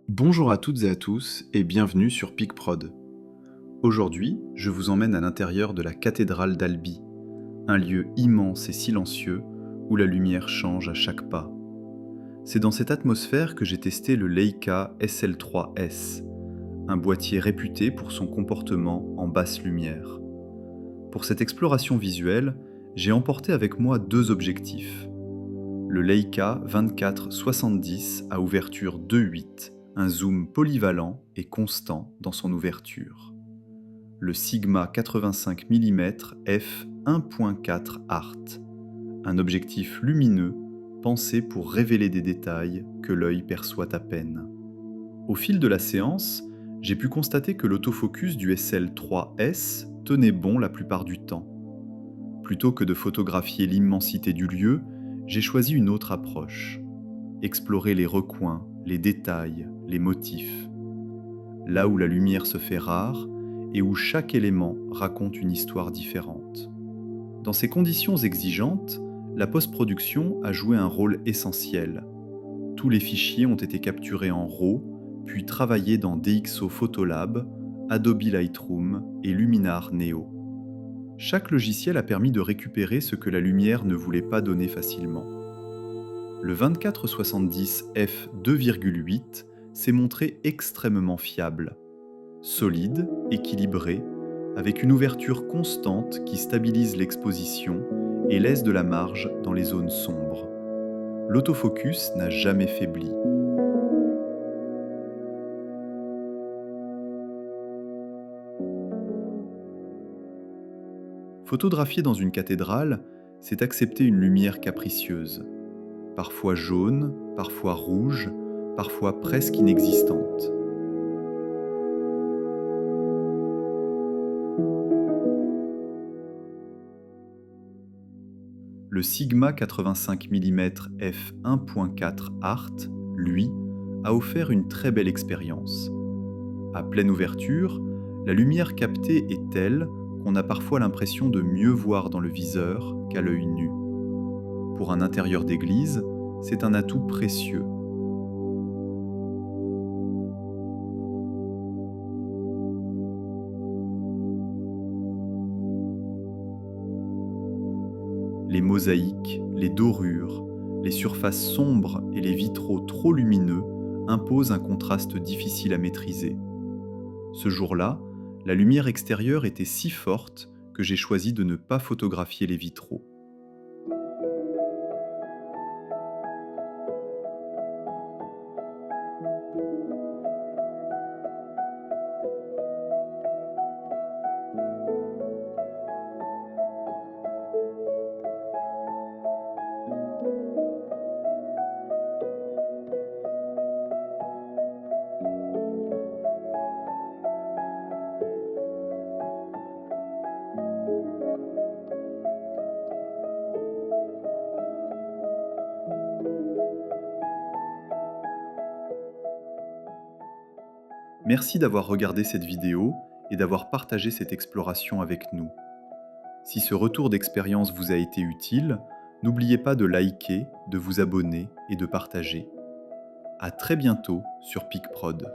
Bonjour à toutes et à tous et bienvenue sur PicProd. Aujourd'hui, je vous emmène à l'intérieur de la cathédrale d'Albi, un lieu immense et silencieux où la lumière change à chaque pas. C'est dans cette atmosphère que j'ai testé le Leica SL3S, un boîtier réputé pour son comportement en basse lumière. Pour cette exploration visuelle, j'ai emporté avec moi deux objectifs. Le Leica 24-70 à ouverture 2.8, un zoom polyvalent et constant dans son ouverture. Le Sigma 85 mm f 1.4 art, un objectif lumineux pensé pour révéler des détails que l'œil perçoit à peine. Au fil de la séance, j'ai pu constater que l'autofocus du SL3S tenait bon la plupart du temps. Plutôt que de photographier l'immensité du lieu, j'ai choisi une autre approche. Explorer les recoins, les détails, les motifs. Là où la lumière se fait rare et où chaque élément raconte une histoire différente. Dans ces conditions exigeantes, la post-production a joué un rôle essentiel. Tous les fichiers ont été capturés en RAW, puis travaillés dans DxO Photolab, Adobe Lightroom et Luminar Neo. Chaque logiciel a permis de récupérer ce que la lumière ne voulait pas donner facilement. Le 24-70 f 2.8 s'est montré extrêmement fiable, solide, équilibré, avec une ouverture constante qui stabilise l'exposition et laisse de la marge dans les zones sombres. L'autofocus n'a jamais faibli. Photographier dans une cathédrale, c'est accepter une lumière capricieuse, parfois jaune, parfois rouge, parfois presque inexistante. Le Sigma 85 mm f 1.4 art, lui, a offert une très belle expérience. À pleine ouverture, la lumière captée est telle qu'on a parfois l'impression de mieux voir dans le viseur qu'à l'œil nu. Pour un intérieur d'église, c'est un atout précieux. Les mosaïques, les dorures, les surfaces sombres et les vitraux trop lumineux imposent un contraste difficile à maîtriser. Ce jour-là, la lumière extérieure était si forte que j'ai choisi de ne pas photographier les vitraux. Merci d'avoir regardé cette vidéo et d'avoir partagé cette exploration avec nous. Si ce retour d'expérience vous a été utile, n'oubliez pas de liker, de vous abonner et de partager. À très bientôt sur PicProd.